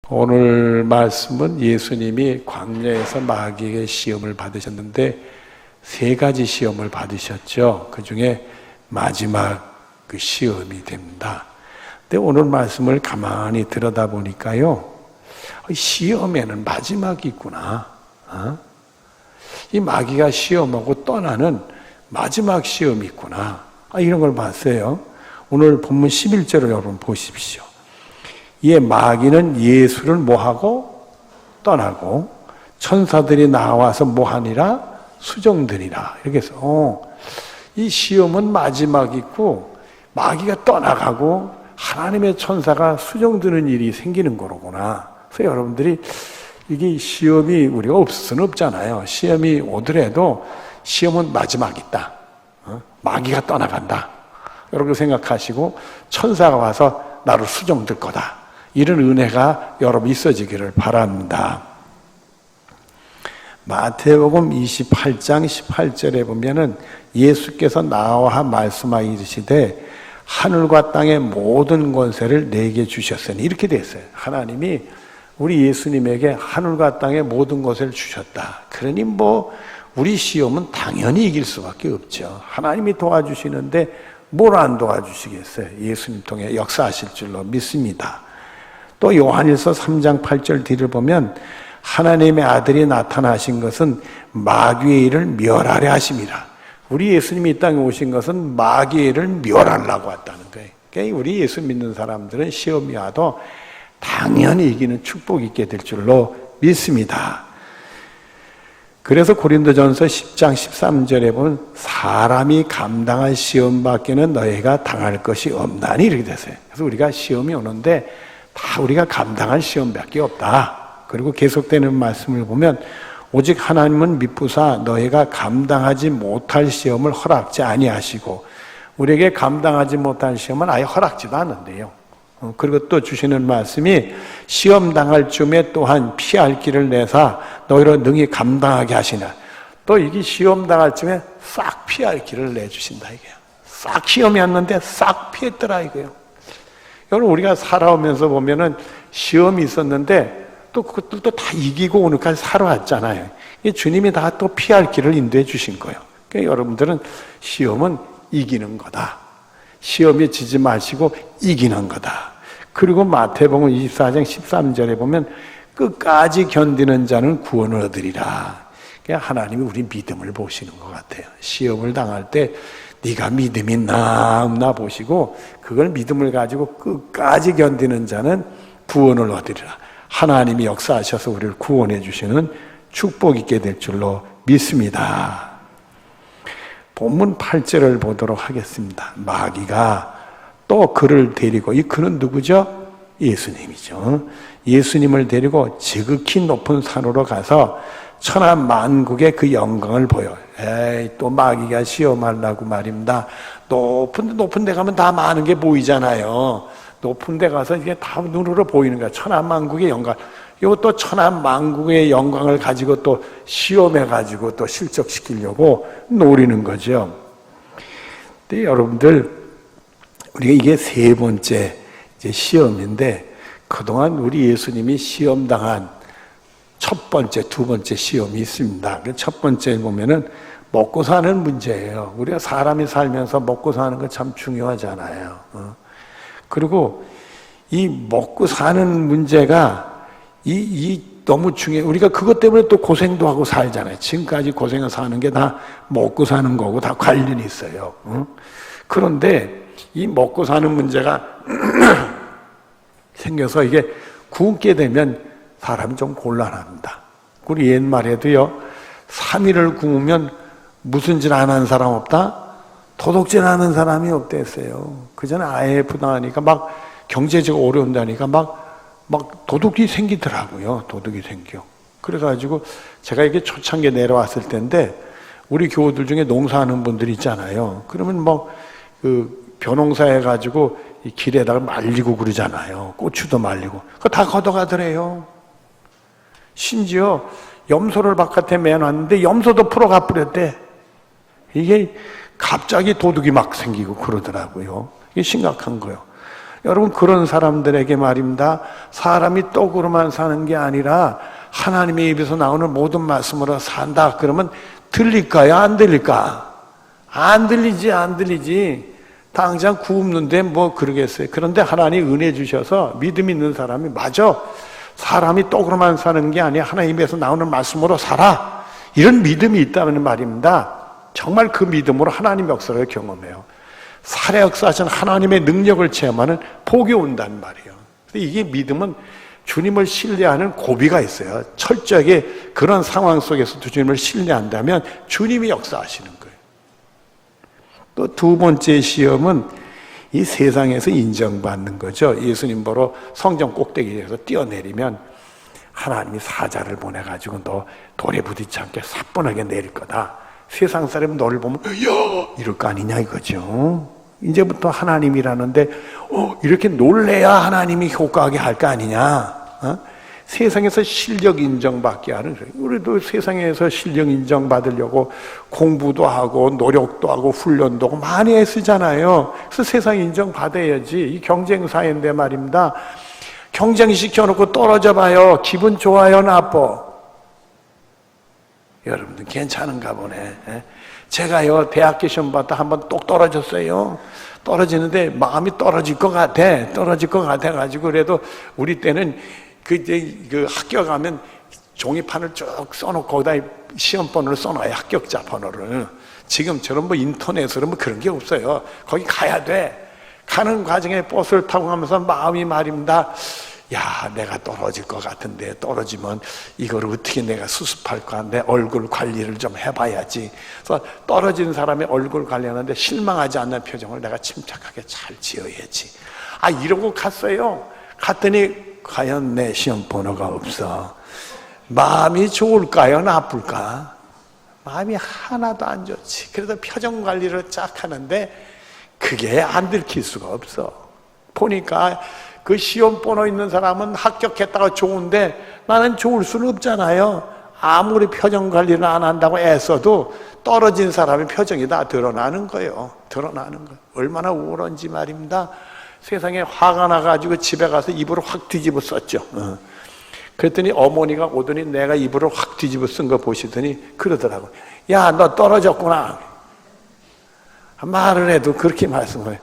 오늘 말씀은 예수님이 광야에서 마귀의 시험을 받으셨는데 세 가지 시험을 받으셨죠. 그 중에 마지막 그 시험이 됩니다. 근데 오늘 말씀을 가만히 들여다보니까요, 시험에는 마지막이 있구나. 이 마귀가 시험하고 떠나는 마지막 시험이 있구나. 이런 걸 봤어요. 오늘 본문 11절을 여러분 보십시오. 이에 마귀는 예수를 뭐하고 떠나고 천사들이 나와서 뭐하니라 수종드니라. 이렇게 해서 이 시험은 마지막이 있고 마귀가 떠나가고 하나님의 천사가 수종드는 일이 생기는 거로구나. 그래서 여러분들이 이게 시험이 우리가 없을 수는 없잖아요. 시험이 오더라도 시험은 마지막이 있다. 마귀가 떠나간다. 여러분 생각하시고 천사가 와서 나를 수종들 거다. 이런 은혜가 여러분 있어지기를 바랍니다. 마태복음 28장 18절에 보면은 예수께서 나와 말씀하여 이르시되 하늘과 땅의 모든 권세를 내게 주셨으니 이렇게 됐어요. 하나님이 우리 예수님에게 하늘과 땅의 모든 것을 주셨다. 그러니 우리 시험은 당연히 이길 수밖에 없죠. 하나님이 도와주시는데 뭘 안 도와주시겠어요? 예수님 통해 역사하실 줄로 믿습니다. 또 요한일서 3장 8절 뒤를 보면 하나님의 아들이 나타나신 것은 마귀의 일을 멸하려 하심이라. 우리 예수님이 이 땅에 오신 것은 마귀의 일을 멸하려고 왔다는 거예요. 그러니까 우리 예수 믿는 사람들은 시험이 와도 당연히 이기는 축복이 있게 될 줄로 믿습니다. 그래서 고린도전서 10장 13절에 보면 사람이 감당할 시험밖에는 너희가 당할 것이 없나니 이렇게 됐어요. 그래서 우리가 시험이 오는데 다 우리가 감당할 시험밖에 없다. 그리고 계속되는 말씀을 보면 오직 하나님은 미쁘사 너희가 감당하지 못할 시험을 허락지 아니하시고 우리에게 감당하지 못할 시험은 아예 허락지도 않는데요. 그리고 또 주시는 말씀이 시험 당할 쯤에 또한 피할 길을 내사 너희로 능히 감당하게 하시나. 또 이게 시험 당할 쯤에 싹 피할 길을 내주신다 이거예요. 싹 시험이 왔는데 싹 피했더라 이거예요. 여러분 우리가 살아오면서 보면은 시험이 있었는데 또 그것들도 다 이기고 오늘까지 살아왔잖아요. 주님이 다 또 피할 길을 인도해 주신 거예요. 그러니까 여러분들은 시험은 이기는 거다. 시험에 지지 마시고 이기는 거다. 그리고 마태복음 24장 13절에 보면 끝까지 견디는 자는 구원을 얻으리라. 그러니까 하나님이 우리 믿음을 보시는 것 같아요. 시험을 당할 때 네가 믿음이 있나 없나 보시고 그걸 믿음을 가지고 끝까지 견디는 자는 구원을 얻으리라. 하나님이 역사하셔서 우리를 구원해 주시는 축복 있게 될 줄로 믿습니다. 본문 8절을 보도록 하겠습니다. 마귀가 또 그를 데리고, 이 그는 누구죠? 예수님이죠. 예수님을 데리고 지극히 높은 산으로 가서 천하 만국의 그 영광을 보여. 또 마귀가 시험하려고 말입니다. 높은 데 가면 다 많은 게 보이잖아요. 높은 데 가서 이게 다 눈으로 보이는 거야. 천하 만국의 영광. 이것도 천하 만국의 영광을 가지고 또 시험해 가지고 또 실적시키려고 노리는 거죠. 근데 여러분들, 우리가 이게 세 번째 이제 시험인데 그동안 우리 예수님이 시험당한 첫 번째, 두 번째 시험이 있습니다. 첫 번째 보면은 먹고 사는 문제예요. 우리가 사람이 살면서 먹고 사는 거 참 중요하잖아요. 그리고 이 먹고 사는 문제가 너무 중요해. 우리가 그것 때문에 또 고생도 하고 살잖아요. 지금까지 고생을 사는 게 다 먹고 사는 거고 다 관련이 있어요. 그런데 이 먹고 사는 문제가 생겨서 이게 굶게 되면 사람이 좀 곤란합니다. 우리 옛말에도요, 3일을 굶으면 무슨 짓 안 한 사람 없다? 도둑질 하는 사람이 없댔어요. 그전에 IMF 당하니까 막 경제적으로 어려운다니까 막 도둑이 생기더라고요. 도둑이 생겨. 그래가지고 제가 이게 초창기에 내려왔을 때인데 우리 교우들 중에 농사하는 분들이 있잖아요. 그러면 벼농사 해가지고 이 길에다가 말리고 그러잖아요. 고추도 말리고. 그거 다 걷어가더래요. 심지어 염소를 바깥에 매놨는데 염소도 풀어가 뿌렸대. 이게 갑자기 도둑이 막 생기고 그러더라고요. 이게 심각한 거예요. 여러분, 그런 사람들에게 말입니다. 사람이 떡으로만 사는 게 아니라 하나님의 입에서 나오는 모든 말씀으로 산다. 그러면 들릴까요? 안 들릴까? 안 들리지. 당장 굶는데 뭐 그러겠어요. 그런데 하나님 은혜 주셔서 믿음 있는 사람이 맞아. 사람이 떡으로만 사는 게 아니야. 하나님에서 나오는 말씀으로 살아. 이런 믿음이 있다는 말입니다. 정말 그 믿음으로 하나님의 역사를 경험해요. 살의 역사하신 하나님의 능력을 체험하는 복이 온다는 말이에요. 이게 믿음은 주님을 신뢰하는 고비가 있어요. 철저하게 그런 상황 속에서도 주님을 신뢰한다면 주님이 역사하시는 거예요. 또 두 번째 시험은 이 세상에서 인정받는 거죠. 예수님 보러 성전 꼭대기에서 뛰어내리면 하나님이 사자를 보내가지고 너 돌에 부딪지 않게 사뿐하게 내릴 거다. 세상 사람은 너를 보면 야! 이럴 거 아니냐 이거죠. 이제부터 하나님이라는데 이렇게 놀래야 하나님이 효과하게 할 거 아니냐. 세상에서 실력 인정받게 하는 거예요. 우리도 세상에서 실력 인정받으려고 공부도 하고 노력도 하고 훈련도 하고 많이 애쓰잖아요. 그래서 세상 인정받아야지. 이 경쟁사회인데 말입니다. 경쟁시켜놓고 떨어져 봐요. 기분 좋아요, 나빠? 여러분들 괜찮은가 보네. 제가요 대학교 시험 봤다 한번 똑 떨어졌어요. 떨어지는데 마음이 떨어질 것 같아가지고 그래도 우리 때는 그 학교 가면 종이판을 쭉 써놓고 거기다 시험번호를 써놔요. 합격자 번호를. 지금처럼 뭐 인터넷으로 뭐 그런 게 없어요. 거기 가야 돼. 가는 과정에 버스를 타고 가면서 마음이 말입니다. 야, 내가 떨어질 것 같은데 떨어지면 이걸 어떻게 내가 수습할까? 내 얼굴 관리를 좀 해봐야지. 그래서 떨어진 사람의 얼굴 관리하는데 실망하지 않는 표정을 내가 침착하게 잘 지어야지. 이러고 갔어요. 갔더니 과연 내 시험 번호가 없어. 마음이 좋을까요? 나쁠까? 마음이 하나도 안 좋지. 그래서 표정 관리를 쫙 하는데 그게 안 들킬 수가 없어. 보니까 그 시험 번호 있는 사람은 합격했다가 좋은데 나는 좋을 수는 없잖아요. 아무리 표정 관리를 안 한다고 애써도 떨어진 사람의 표정이 다 드러나는 거예요. 얼마나 우울한지 말입니다. 세상에 화가 나가지고 집에 가서 이불을 확 뒤집어 썼죠. 그랬더니 어머니가 오더니 내가 이불을 확 뒤집어 쓴 거 보시더니 그러더라고. 야, 너 떨어졌구나. 말을 해도 그렇게 말씀을 해요.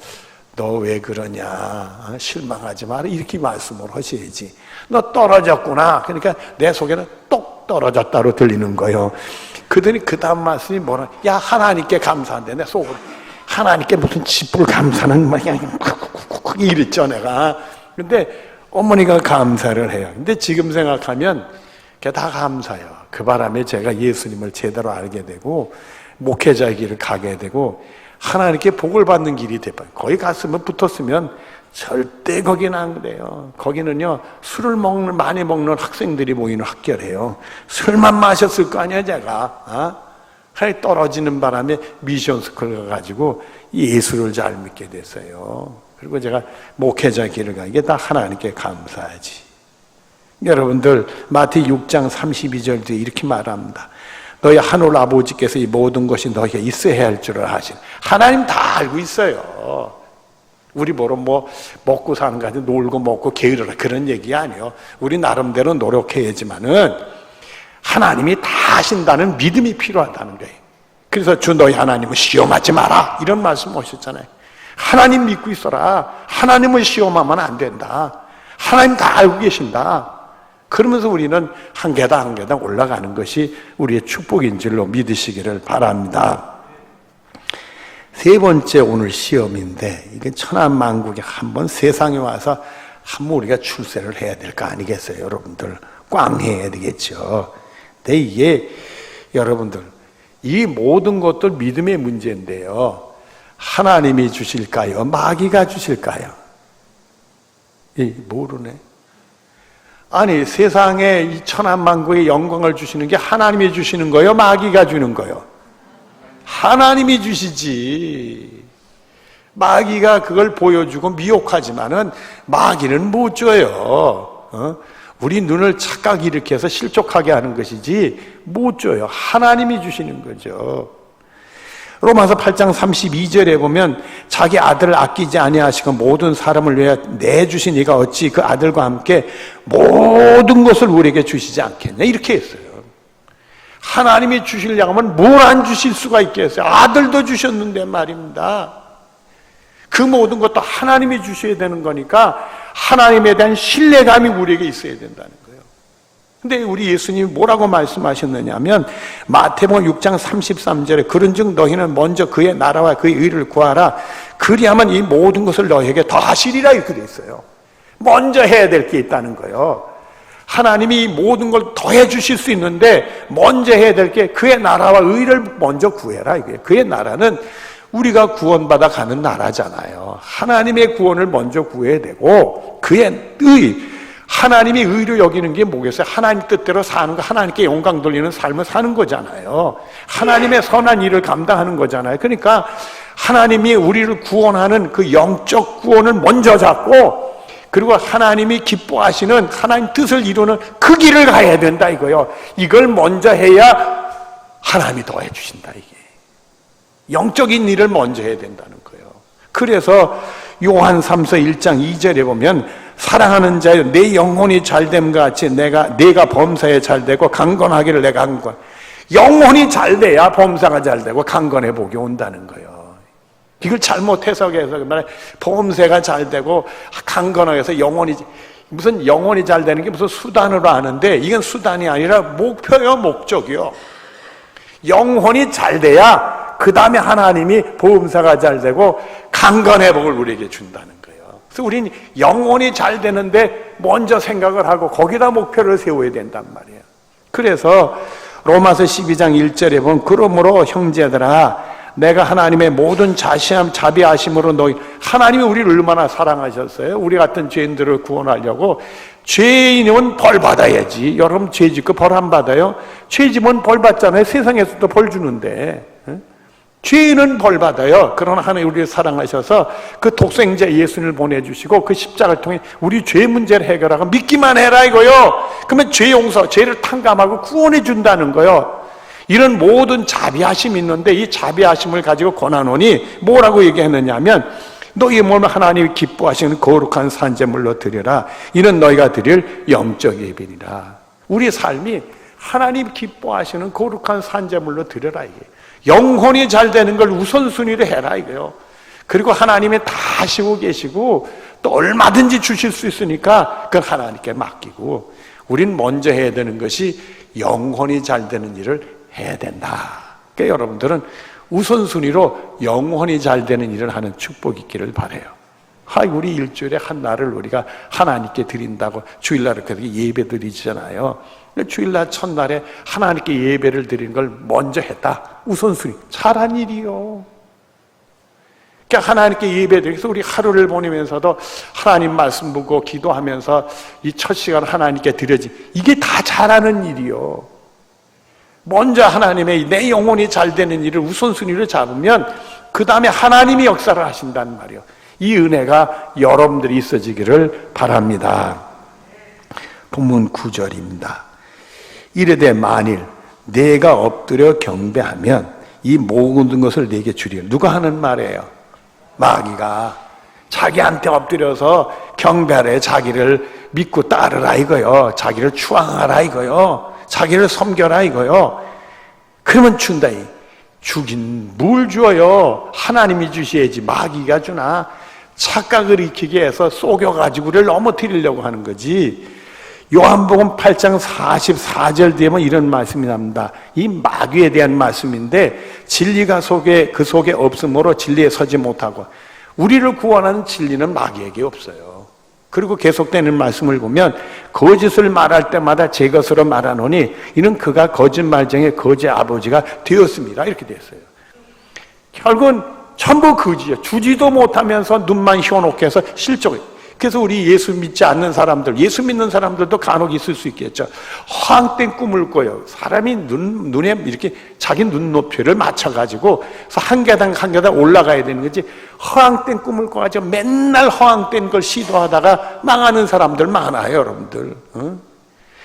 너 왜 그러냐, 실망하지 마라, 이렇게 말씀을 하셔야지. 너 떨어졌구나. 그러니까 내 속에는 똑 떨어졌다로 들리는 거예요. 그더니 그 다음 말씀이 뭐라, 야, 하나님께 감사한대. 내 속으로 하나님께 무슨 지불 감사는 뭐냐 이랬죠 내가. 근데 어머니가 감사를 해요. 근데 지금 생각하면 그게 다 감사해요. 그 바람에 제가 예수님을 제대로 알게 되고 목회자의 길을 가게 되고 하나님께 복을 받는 길이 돼봐요. 거기 갔으면 붙었으면 절대 거기는 안 그래요. 거기는요 술을 많이 먹는 학생들이 모이는 학교래요. 술만 마셨을 거 아니야 제가. 떨어지는 바람에 미션 스쿨 가가지고 예수를 잘 믿게 됐어요. 그리고 제가 목회자 길을 가. 이게 다 하나님께 감사하지. 여러분들 마태 6장 32절도 이렇게 말합니다. 너희 하늘 아버지께서 이 모든 것이 너희가 있어야 할 줄을 아시는. 하나님 다 알고 있어요. 우리 보러 뭐 먹고 사는 거 아니고 놀고 먹고 게으르라 그런 얘기 아니에요. 우리 나름대로 노력해야지만은 하나님이 다 아신다는 믿음이 필요하다는 거예요. 그래서 주 너희 하나님을 시험하지 마라 이런 말씀 하셨잖아요. 하나님 믿고 있어라. 하나님을 시험하면 안 된다. 하나님 다 알고 계신다. 그러면서 우리는 한 계단 한 계단 올라가는 것이 우리의 축복인 줄로 믿으시기를 바랍니다. 세 번째 오늘 시험인데 이게 천하만국에 한번 세상에 와서 한번 우리가 출세를 해야 될 거 아니겠어요? 여러분들 꽝 해야 되겠죠. 근데 이게 여러분들 이 모든 것들 믿음의 문제인데요. 하나님이 주실까요? 마귀가 주실까요? 모르네. 아니 세상에 이 천하만국의 영광을 주시는 게 하나님이 주시는 거예요? 마귀가 주는 거예요? 하나님이 주시지. 마귀가 그걸 보여주고 미혹하지만은 마귀는 못 줘요. 우리 눈을 착각 일으켜서 실족하게 하는 것이지 못 줘요. 하나님이 주시는 거죠. 로마서 8장 32절에 보면 자기 아들을 아끼지 아니하시고 모든 사람을 위해 내주신 이가 어찌 그 아들과 함께 모든 것을 우리에게 주시지 않겠냐 이렇게 했어요. 하나님이 주시려고 하면 뭘 안 주실 수가 있겠어요. 아들도 주셨는데 말입니다. 그 모든 것도 하나님이 주셔야 되는 거니까 하나님에 대한 신뢰감이 우리에게 있어야 된다는 거예요. 근데 우리 예수님이 뭐라고 말씀하셨느냐 하면 마태복음 6장 33절에 그런즉 너희는 먼저 그의 나라와 그의 의를 구하라 그리하면 이 모든 것을 너희에게 더하시리라 이렇게 돼 있어요. 먼저 해야 될 게 있다는 거예요. 하나님이 모든 걸 더해 주실 수 있는데 먼저 해야 될 게 그의 나라와 의를 먼저 구해라 이거예요. 그의 나라는 우리가 구원받아 가는 나라잖아요. 하나님의 구원을 먼저 구해야 되고 그의 의, 하나님이 의로 여기는 게 뭐겠어요? 하나님 뜻대로 사는 거, 하나님께 영광 돌리는 삶을 사는 거잖아요. 하나님의 선한 일을 감당하는 거잖아요. 그러니까 하나님이 우리를 구원하는 그 영적 구원을 먼저 잡고 그리고 하나님이 기뻐하시는 하나님 뜻을 이루는 그 길을 가야 된다 이거요. 이걸 먼저 해야 하나님이 더해 주신다 이게. 영적인 일을 먼저 해야 된다는 거예요. 그래서 요한 3서 1장 2절에 보면 사랑하는 자여 내 영혼이 잘됨과 같이 내가 범사에 잘되고 강건하기를 내가 강건. 영혼이 잘돼야 범사가 잘되고 강건해 복이 온다는 거예요. 이걸 잘못 해석해서 범사가 잘되고 강건하게 해서 영혼이 무슨 영혼이 잘되는 게 무슨 수단으로 아는데 이건 수단이 아니라 목표요 목적이요. 영혼이 잘돼야 그 다음에 하나님이 보험사가 잘 되고 강건의 복을 우리에게 준다는 거예요. 그래서 우린 영혼이 잘 되는데 먼저 생각을 하고 거기다 목표를 세워야 된단 말이에요. 그래서 로마서 12장 1절에 보면 그러므로 형제들아 내가 하나님의 모든 자비하심으로 너희 하나님이 우리를 얼마나 사랑하셨어요. 우리 같은 죄인들을 구원하려고 죄인은 벌 받아야지. 여러분 죄 짓고 벌 안 받아요? 죄 지면 벌 받잖아요. 세상에서도 벌 주는데 죄인은 벌 받아요. 그러나 하나님 우리를 사랑하셔서 그 독생자 예수님을 보내주시고 그 십자가를 통해 우리 죄 문제를 해결하고 믿기만 해라 이거요. 그러면 죄 용서, 죄를 탕감하고 구원해 준다는 거요. 이런 모든 자비하심이 있는데 이 자비하심을 가지고 권하노니 뭐라고 얘기했느냐 하면 너희 몸을 하나님이 기뻐하시는 거룩한 산제물로 드려라. 이는 너희가 드릴 영적 예배니라. 우리 삶이 하나님 기뻐하시는 거룩한 산제물로 드려라 이게. 영혼이 잘 되는 걸 우선순위로 해라 이거요. 그리고 하나님이 다 하시고 계시고 또 얼마든지 주실 수 있으니까 그건 하나님께 맡기고 우린 먼저 해야 되는 것이 영혼이 잘 되는 일을 해야 된다. 그러니까 여러분들은 우선순위로 영혼이 잘 되는 일을 하는 축복이 있기를 바라요. 우리 일주일에 한 날을 우리가 하나님께 드린다고 주일날 이렇게 예배 드리잖아요. 주일날 첫날에 하나님께 예배를 드리는 걸 먼저 했다. 우선순위. 잘한 일이요. 그러니까 하나님께 예배 드리면서 우리 하루를 보내면서도 하나님 말씀 보고 기도하면서 이 첫 시간 하나님께 드려지. 이게 다 잘하는 일이요. 먼저 하나님의 내 영혼이 잘 되는 일을 우선순위로 잡으면 그 다음에 하나님이 역사를 하신단 말이에요. 이 은혜가 여러분들이 있어지기를 바랍니다. 본문 9절입니다. 이르되 만일 내가 엎드려 경배하면 이 모든 것을 내게 주리라. 누가 하는 말이에요? 마귀가 자기한테 엎드려서 경배하래. 자기를 믿고 따르라 이거요. 자기를 추앙하라 이거요. 자기를 섬겨라 이거요. 그러면 준다. 주긴 뭘 줘요? 하나님이 주셔야지 마귀가 주나? 착각을 익히게 해서 속여가지고 우리를 넘어뜨리려고 하는 거지. 요한복음 8장 44절 뒤에는 이런 말씀이 납니다. 이 마귀에 대한 말씀인데 진리가 그 속에 없으므로 진리에 서지 못하고 우리를 구원하는 진리는 마귀에게 없어요. 그리고 계속되는 말씀을 보면 거짓을 말할 때마다 제 것으로 말하노니 이는 그가 거짓말쟁이의 거짓 아버지가 되었습니다. 이렇게 됐어요. 결국은 전부 거짓이에요. 주지도 못하면서 눈만 휘어놓게 해서 실족해요. 그래서 우리 예수 믿지 않는 사람들, 예수 믿는 사람들도 간혹 있을 수 있겠죠. 허황된 꿈을 꿔요. 사람이 눈에 이렇게 자기 눈높이를 맞춰가지고 한 계단 한 계단 올라가야 되는 거지. 허황된 꿈을 꿔가지고 맨날 허황된 걸 시도하다가 망하는 사람들 많아요, 여러분들.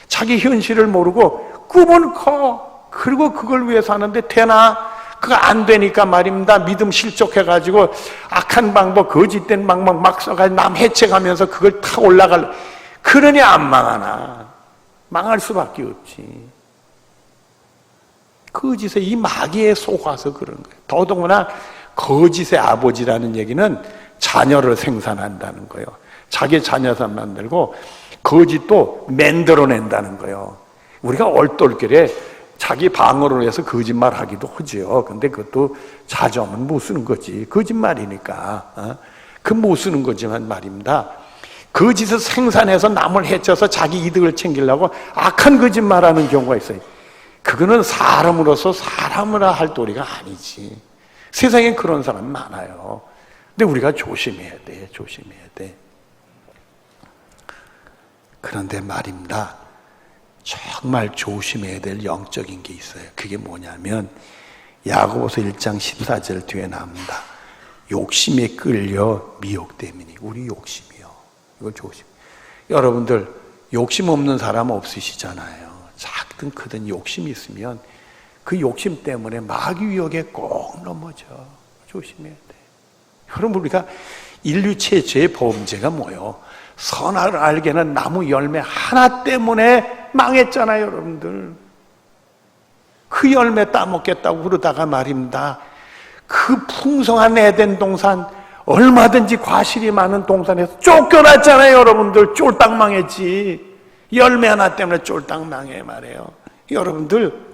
자기 현실을 모르고 꿈은 커. 그리고 그걸 위해서 하는데 되나? 그거 안 되니까 말입니다. 믿음 실족해가지고 악한 방법, 거짓된 방법 막 써가지고 남 해쳐가면서 그걸 타 올라갈. 그러니 안 망하나. 망할 수밖에 없지. 거짓의 이 마귀에 속아서 그런 거예요. 더더구나 거짓의 아버지라는 얘기는 자녀를 생산한다는 거예요. 자기 자녀사 만들고 거짓도 만들어낸다는 거예요. 우리가 얼떨결에 자기 방어를 해서 거짓말하기도 하지요. 근데 그것도 자정은 못 쓰는 거지. 거짓말이니까. 그 못 쓰는 거지만 말입니다. 거짓을 생산해서 남을 해쳐서 자기 이득을 챙기려고 악한 거짓말하는 경우가 있어요. 그거는 사람으로서 사람으로 할 도리가 아니지. 세상에 그런 사람 많아요. 근데 우리가 조심해야 돼. 조심해야 돼. 그런데 말입니다. 정말 조심해야 될 영적인 게 있어요. 그게 뭐냐면 야고보서 1장 14절 뒤에 나옵니다. 욕심에 끌려 미혹됨이니. 우리 욕심이요. 이걸 조심. 여러분들 욕심 없는 사람 없으시잖아요. 작든 크든 욕심이 있으면 그 욕심 때문에 마귀 유혹에 꼭 넘어져. 조심해야 돼. 여러분 우리가 인류 최초의 범죄가 뭐예요? 선악을 알게는 나무 열매 하나 때문에 망했잖아요, 여러분들. 그 열매 따먹겠다고 그러다가 말입니다. 그 풍성한 에덴 동산, 얼마든지 과실이 많은 동산에서 쫓겨났잖아요, 여러분들. 쫄딱 망했지. 열매 하나 때문에 쫄딱 망해 말이에요. 여러분들,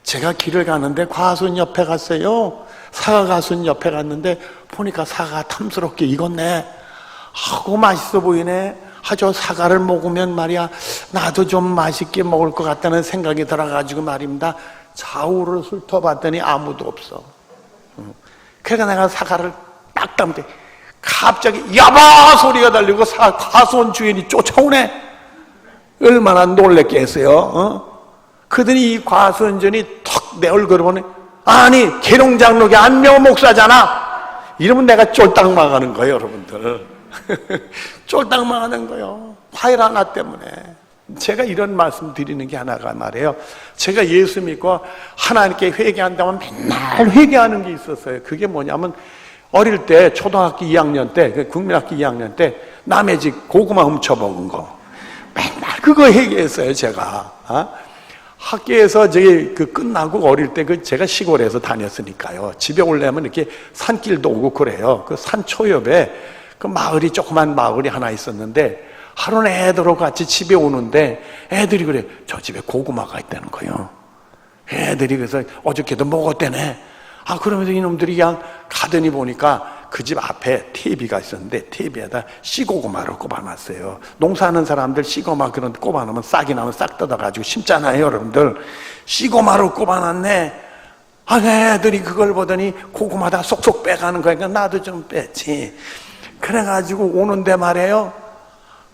제가 길을 가는데 과수원 옆에 갔어요. 사과 가수원 옆에 갔는데 보니까 사과가 탐스럽게 익었네. 하고 맛있어 보이네. 저 사과를 먹으면 말이야 나도 좀 맛있게 먹을 것 같다는 생각이 들어가지고 말입니다. 좌우를 훑어봤더니 아무도 없어. 그래서 내가 사과를 딱 담대 갑자기 야바 소리가 들리고 과수원 주인이 쫓아오네. 얼마나 놀랬겠어요. 그러더니 이 과수원주인이 턱 내 얼굴을 보네. 아니 계룡장로교 안명호 목사잖아. 이러면 내가 쫄딱 망하는 거예요, 여러분들. 쫄딱 망하는 거예요. 과일 하나 때문에. 제가 이런 말씀 드리는 게 하나가 말이에요. 제가 예수 믿고 하나님께 회개한다면 맨날 회개하는 게 있었어요. 그게 뭐냐면 어릴 때 초등학교 2학년 때 국민학교 2학년 때 남의 집 고구마 훔쳐먹은 거 맨날 그거 회개했어요. 제가 학교에서 저기 끝나고 어릴 때 제가 시골에서 다녔으니까요. 집에 오려면 이렇게 산길도 오고 그래요. 그 산 초엽에 그 마을이 조그만 마을이 하나 있었는데 하루는 애들하고 같이 집에 오는데 애들이 그래. 저 집에 고구마가 있다는 거예요. 애들이 그래서 어저께도 먹었대네. 그러면서 이놈들이 그냥 가더니 보니까 그 집 앞에 TV가 있었는데 TV에다 씨고구마를 꼽아놨어요. 농사하는 사람들 씨고구마 그런 꼽아놓으면 싹이 나면 싹 뜯어가지고 심잖아요, 여러분들. 씨고구마를 꼽아놨네. 애들이 그걸 보더니 고구마 다 쏙쏙 빼가는 거니까 나도 좀 뺐지. 그래가지고 오는데 말이에요.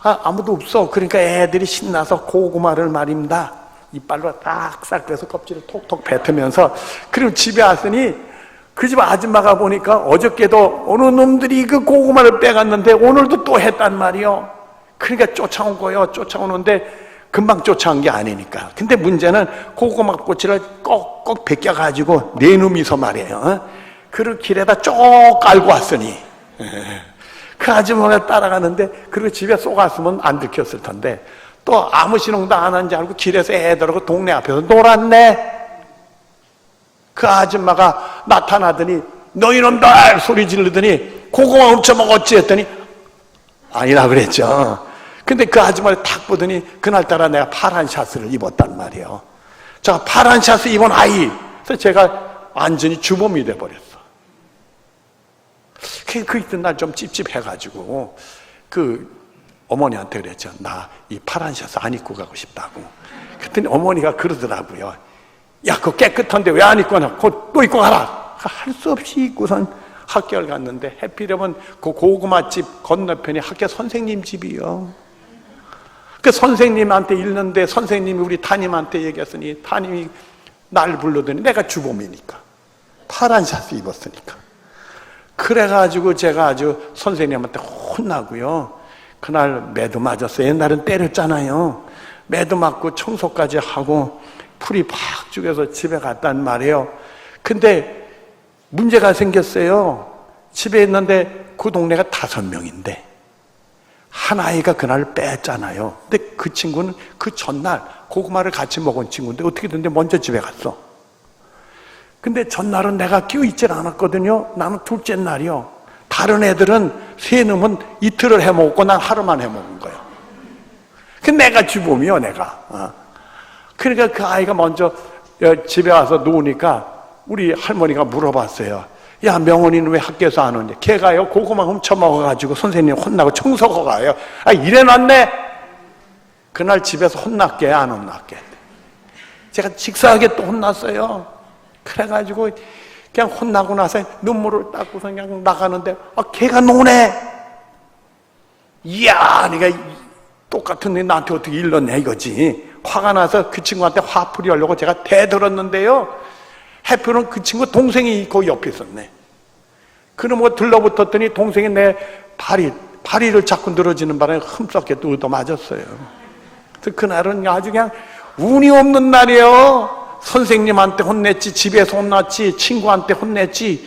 아무도 없어. 그러니까 애들이 신나서 고구마를 말입니다. 이빨로 딱싹 빼서 껍질을 톡톡 뱉으면서 그리고 집에 왔으니 그 집 아줌마가 보니까 어저께도 어느 놈들이 그 고구마를 빼갔는데 오늘도 또 했단 말이요. 그러니까 쫓아온 거예요. 쫓아오는데 금방 쫓아온 게 아니니까. 근데 문제는 고구마 꼬치를 꼭꼭 벗겨가지고 네 놈이서 말이에요. 그 길에다 쭉 깔고 왔으니 그 아줌마가 따라가는데 그리고 집에 쏘갔으면 안 들켰을 텐데 또 아무 신용도 안 한 줄 알고 길에서 애들하고 동네 앞에서 놀았네. 그 아줌마가 나타나더니 너희놈들 소리 지르더니 고구마 훔쳐먹었지 했더니 아니라 그랬죠. 근데 그 아줌마를 탁 보더니 그날따라 내가 파란 샤츠를 입었단 말이에요. 자, 파란 샤츠 입은 아이. 그래서 제가 완전히 주범이 돼버렸어. 그 이튿날 좀 찝찝해가지고 그 어머니한테 그랬죠. 나 이 파란 샤츠 안 입고 가고 싶다고. 그랬더니 어머니가 그러더라고요. 야, 그거 깨끗한데 왜 안 입고 나? 그거 또 입고 가라. 할 수 없이 입고선 학교를 갔는데 해피되면 그 고구마집 건너편이 학교 선생님 집이요. 그 선생님한테 읽는데 선생님이 우리 담임한테 얘기했으니 담임이 날 불러더니 내가 주범이니까 파란 샤츠 입었으니까. 그래가지고 제가 아주 선생님한테 혼나고요. 그날 매도 맞았어요. 옛날엔 때렸잖아요. 매도 맞고 청소까지 하고 풀이 팍 죽여서 집에 갔단 말이에요. 근데 문제가 생겼어요. 집에 있는데 그 동네가 5명인데 한 아이가 그날 뺐잖아요. 근데 그 친구는 그 전날 고구마를 같이 먹은 친구인데 어떻게 됐는데 먼저 집에 갔어. 근데 전날은 내가 끼어있질 않았거든요. 나는 둘째 날이요. 다른 애들은 새 놈은 이틀을 해먹고 난 하루만 해먹은 거예요. 근데 내가 주범이요, 내가. 그러니까 그 아이가 먼저 집에 와서 누우니까 우리 할머니가 물어봤어요. 야, 명훈이는 왜 학교에서 안 오냐? 걔가요, 고구마 훔쳐먹어가지고 선생님 혼나고 청소하고 가요. 아, 이래놨네? 그날 집에서 혼났게, 안 혼났게? 제가 직사하게 또 혼났어요. 그래가지고 그냥 혼나고 나서 눈물을 닦고서 그냥 나가는데, 걔가 노네? 이야, 네가 똑같은 애 나한테 어떻게 일렀냐 이거지. 화가 나서 그 친구한테 화풀이 하려고 제가 대들었는데요. 해표는 그 친구 동생이 그 옆에 있었네. 그놈과 들러붙었더니 동생이 내 다리를 자꾸 늘어지는 바람에 흠썩게 또 맞았어요. 그래서 그날은 아주 그냥 운이 없는 날이에요. 선생님한테 혼냈지, 집에서 혼났지, 친구한테 혼냈지,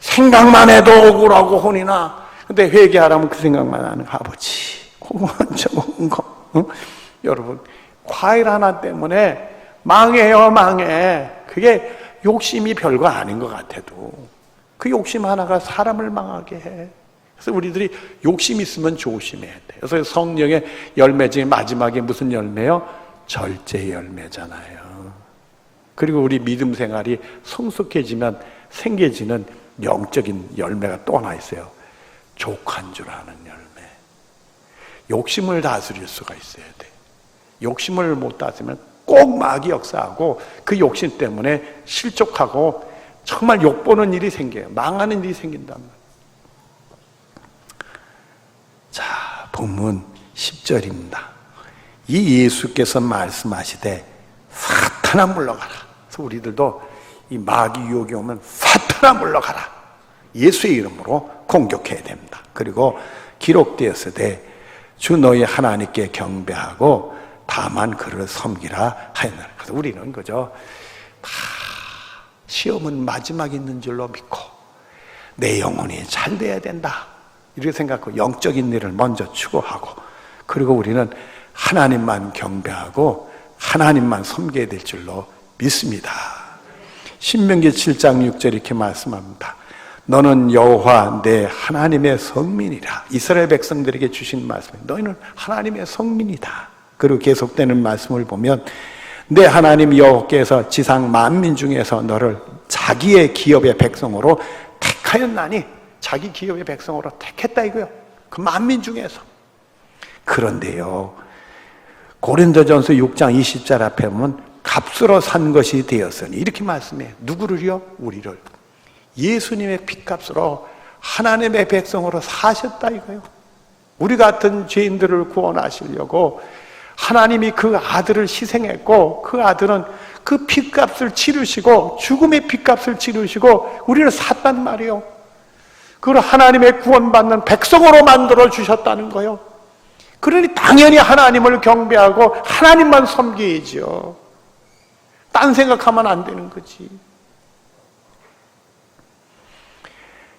생각만 해도 억울하고 혼이 나. 근데 회개하라면 그 생각만 하는 아버지. 먼저 먹은 거. 여러분, 과일 하나 때문에 망해요, 망해. 그게 욕심이 별거 아닌 것 같아도 그 욕심 하나가 사람을 망하게 해. 그래서 우리들이 욕심 있으면 조심해야 돼. 그래서 성령의 열매 중에 마지막에 무슨 열매요? 절제 열매잖아요. 그리고 우리 믿음 생활이 성숙해지면 생겨지는 영적인 열매가 또 하나 있어요. 족한 줄 아는 열매. 욕심을 다스릴 수가 있어야 돼. 욕심을 못 다스리면 꼭 마귀 역사하고 그 욕심 때문에 실족하고 정말 욕보는 일이 생겨요. 망하는 일이 생긴단 말이에요. 자, 본문 10절입니다. 이 예수께서 말씀하시되 사탄아 물러가라. 그래서 우리들도 이 마귀 유혹이 오면 사탄아 물러가라. 예수의 이름으로 공격해야 됩니다. 그리고 기록되었으되 주 너희 하나님께 경배하고 다만 그를 섬기라 하였느니라. 그래서 우리는 그저 다 시험은 마지막에 있는 줄로 믿고 내 영혼이 잘 돼야 된다 이렇게 생각하고 영적인 일을 먼저 추구하고 그리고 우리는 하나님만 경배하고 하나님만 섬겨야 될 줄로 믿습니다. 신명기 7장 6절 이렇게 말씀합니다. 너는 여호와 내 하나님의 성민이라. 이스라엘 백성들에게 주신 말씀이에요. 너희는 하나님의 성민이다. 그리고 계속되는 말씀을 보면 내 하나님 여호와께서 지상 만민 중에서 너를 자기의 기업의 백성으로 택하였나니. 자기 기업의 백성으로 택했다 이거요. 그 만민 중에서. 그런데요, 고린도전서 6장 20절 앞에 보면 값으로 산 것이 되었으니 이렇게 말씀해요. 누구를요? 우리를. 예수님의 핏값으로 하나님의 백성으로 사셨다 이거요. 우리 같은 죄인들을 구원하시려고 하나님이 그 아들을 희생했고 그 아들은 그 핏값을 치르시고 죽음의 핏값을 치르시고 우리를 샀단 말이에요. 그걸 하나님의 구원받는 백성으로 만들어 주셨다는 거예요. 그러니 당연히 하나님을 경배하고 하나님만 섬겨야죠. 딴 생각하면 안 되는 거지.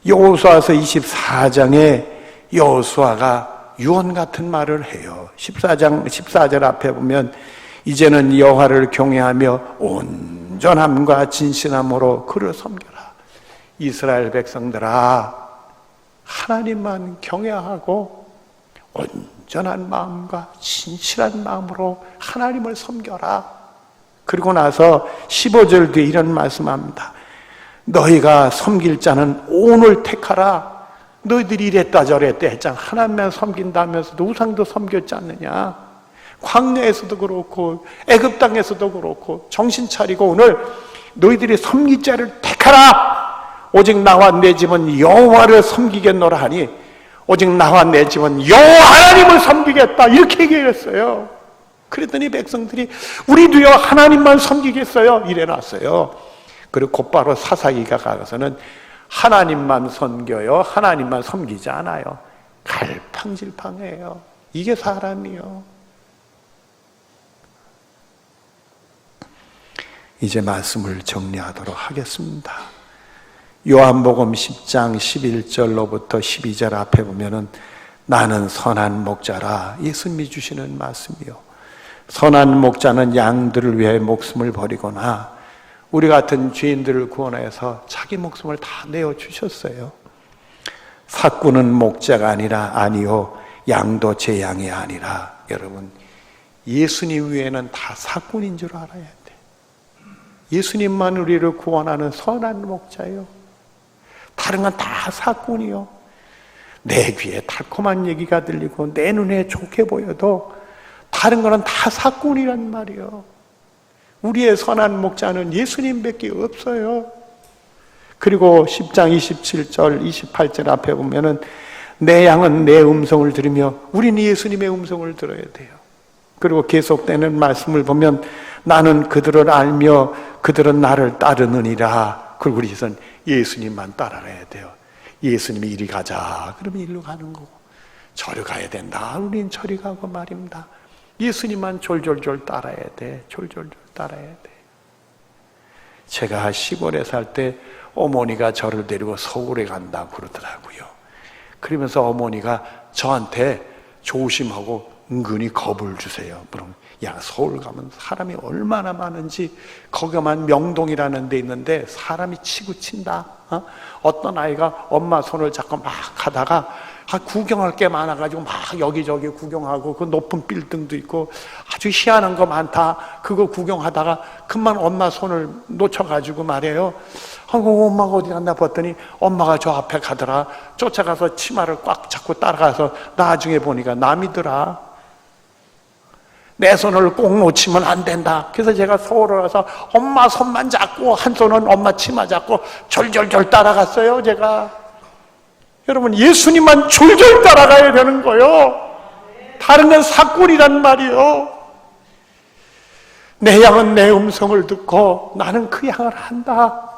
여호수아서 24장에 여호수아가 유언 같은 말을 해요. 14장 14절 앞에 보면 이제는 여호와를 경외하며 온전함과 진실함으로 그를 섬겨라. 이스라엘 백성들아, 하나님만 경외하고 온전한 마음과 진실한 마음으로 하나님을 섬겨라. 그리고 나서 15절 뒤에 이런 말씀합니다. 너희가 섬길 자는 온을 택하라. 너희들이 이랬다 저랬다 했잖아. 하나님만 섬긴다면서도 우상도 섬겼지 않느냐. 광야에서도 그렇고 애굽 땅에서도 그렇고 정신 차리고 오늘 너희들이 섬길 자를 택하라. 오직 나와 내 집은 여호와를 섬기겠노라 하니 오직 나와 내 집은 여호와 하나님을 섬기겠다 이렇게 얘기했어요. 그랬더니 백성들이 우리도요 하나님만 섬기겠어요 이래놨어요. 그리고 곧바로 사사기가 가서는 하나님만 섬겨요, 하나님만 섬기지 않아요. 갈팡질팡해요. 이게 사람이요. 이제 말씀을 정리하도록 하겠습니다. 요한복음 10장 11절로부터 12절 앞에 보면은 나는 선한 목자라, 예수님이 주시는 말씀이요, 선한 목자는 양들을 위해 목숨을 버리거나 우리 같은 죄인들을 구원해서 자기 목숨을 다 내어주셨어요. 삭구는 목자가 아니요 양도 제 양이 아니라. 여러분, 예수님 외에는 다 삭군인 줄 알아야 돼. 예수님만 우리를 구원하는 선한 목자요, 다른 건 다 삭군이요. 내 귀에 달콤한 얘기가 들리고 내 눈에 좋게 보여도 다른 거는 다 삭군이란 말이요. 우리의 선한 목자는 예수님밖에 없어요. 그리고 10장 27절 28절 앞에 보면은 내 양은 내 음성을 들으며, 우리는 예수님의 음성을 들어야 돼요. 그리고 계속되는 말씀을 보면 나는 그들을 알며 그들은 나를 따르느니라. 그리고 우리는 예수님만 따라가야 돼요. 예수님이 이리 가자 그러면 이리로 가는 거고, 저리 가야 된다 우리는 저리 가고 말입니다. 예수님만 졸졸졸 따라야 돼. 졸졸졸 따라야 돼. 제가 시골에 살 때 어머니가 저를 데리고 서울에 간다고 그러더라고요. 그러면서 어머니가 저한테 조심하고 은근히 겁을 주세요. 그럼 야, 서울 가면 사람이 얼마나 많은지, 거기만 명동이라는 데 있는데 사람이 치고 친다. 어떤 아이가 엄마 손을 잡고 막 가다가 구경할 게 많아가지고 막 여기저기 구경하고, 그 높은 빌딩도 있고 아주 희한한 거 많다. 그거 구경하다가 금방 엄마 손을 놓쳐가지고 말이에요. 엄마가 어디 갔나 봤더니 엄마가 저 앞에 가더라. 쫓아가서 치마를 꽉 잡고 따라가서 나중에 보니까 남이더라. 내 손을 꼭 놓치면 안 된다. 그래서 제가 서울에 가서 엄마 손만 잡고 한 손은 엄마 치마 잡고 졸졸졸 따라갔어요. 제가. 여러분, 예수님만 졸졸 따라가야 되는 거요. 다른 건 사꾼이란 말이요. 내 양은 내 음성을 듣고 나는 그 양을 한다.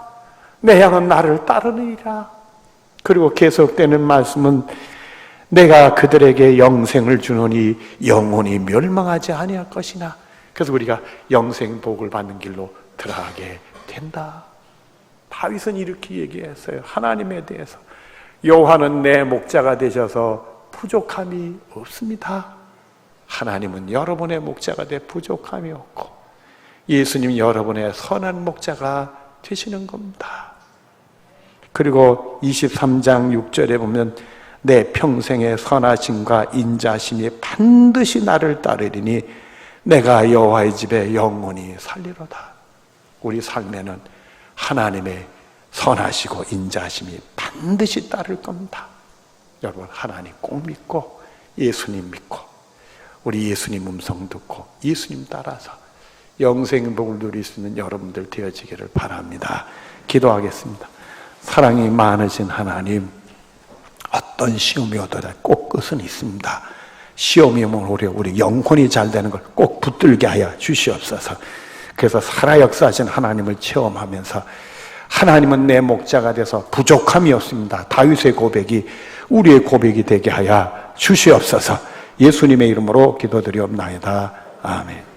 내 양은 나를 따르느니라. 그리고 계속되는 말씀은 내가 그들에게 영생을 주노니 영원히 멸망하지 아니할 것이나. 그래서 우리가 영생 복을 받는 길로 들어가게 된다. 다윗은 이렇게 얘기했어요. 하나님에 대해서. 여호와는 내 목자가 되셔서 부족함이 없습니다. 하나님은 여러분의 목자가 돼 부족함이 없고, 예수님 여러분의 선한 목자가 되시는 겁니다. 그리고 23장 6절에 보면 내 평생의 선하심과 인자심이 반드시 나를 따르리니 내가 여호와의 집에 영원히 살리로다. 우리 삶에는 하나님의 선하시고 인자심이 반드시 따를 겁니다. 여러분, 하나님 꼭 믿고 예수님 믿고 우리 예수님 음성 듣고 예수님 따라서 영생의 복을 누릴 수 있는 여러분들 되어지기를 바랍니다. 기도하겠습니다. 사랑이 많으신 하나님, 어떤 시험이 오더라도 꼭 끝은 있습니다. 시험이 오면 우리 영혼이 잘 되는 걸 꼭 붙들게 하여 주시옵소서. 그래서 살아 역사하신 하나님을 체험하면서 하나님은 내 목자가 돼서 부족함이 없습니다. 다윗의 고백이 우리의 고백이 되게 하여 주시옵소서. 예수님의 이름으로 기도드리옵나이다. 아멘.